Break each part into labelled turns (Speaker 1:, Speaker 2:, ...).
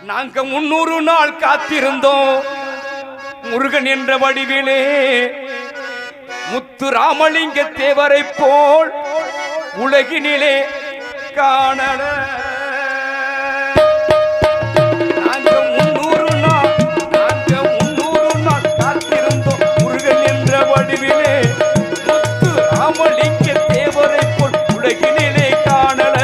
Speaker 1: நாங்க 300 நாள் காத்திருந்தோம் முருகன் என்ற வடிவிலே முத்து ராமலிங்க தேவரை போல் உலகினிலே காணல. நாங்க 300 நாள் காத்திருந்தோம் முருகன் என்ற வடிவிலே முத்து ராமலிங்க தேவரை போல் உலகினிலே காணல.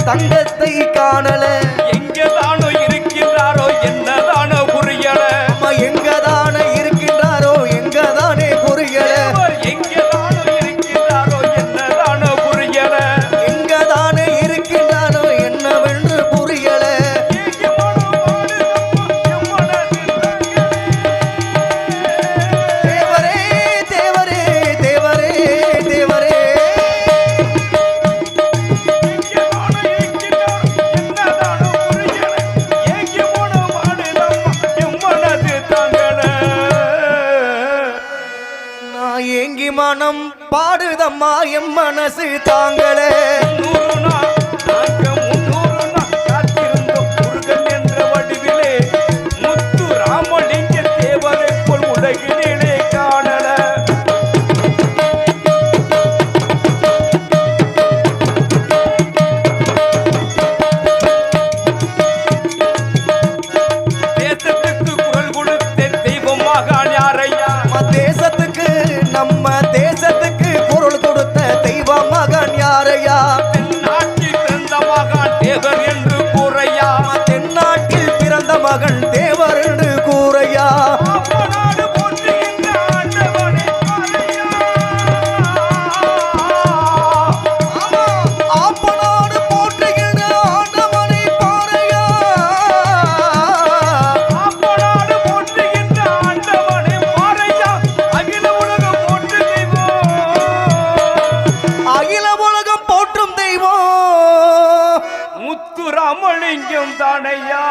Speaker 2: தங்கத்தை காணல.
Speaker 1: எங்கதானோ இருக்கின்றாரோ என்னதானோ புரியல.
Speaker 2: எங்கதானே இருக்கின்றாரோ எங்கதானே புரியல.
Speaker 1: எங்கதானோ இருக்கின்றாரோ என்னதானோ புரியல.
Speaker 2: எங்கதானே இருக்கின்றாரோ என்னவென்று புரியல. தேவரே தேவரே தேவரே தேவரே ஏங்கி மனம் பாடுதம்மா எம் மனசு தாங்களே.
Speaker 1: 300 நாள் காத்திருந்தோம் முருகன் என்ற வடிவிலே முத்து ராமலிங்க தேவரை போல் உலகினிலே காணல. தேசத்துக்கு குரல் கொடுத்த தெய்வமாக யாரையா?
Speaker 2: தேசத்துக்கு நம்ம தேசத்துக்கு பொருள் கொடுத்த தெய்வ மகன் யாரையா?
Speaker 1: தென்னாட்டில் பிறந்த மகன் தேவர் என்று கூறையா.
Speaker 2: தென்னாட்டில் பிறந்த மகன் தேவர் என்று கூறையா.
Speaker 1: அப்பநாடு போற்றுகின்ற ஆண்டவனே பாறையா.
Speaker 2: அப்பநாடு போற்றுகின்ற ஆண்டவனே பாறையா.
Speaker 1: அப்பநாடு போற்றுகின்ற ஆண்டவனே பாறையா. அகில உலகம் போற்று தெய்வம்.
Speaker 2: அகில உலகம் போற்றும் தெய்வம்
Speaker 1: முத்து ராமலிங்கம் தானையா.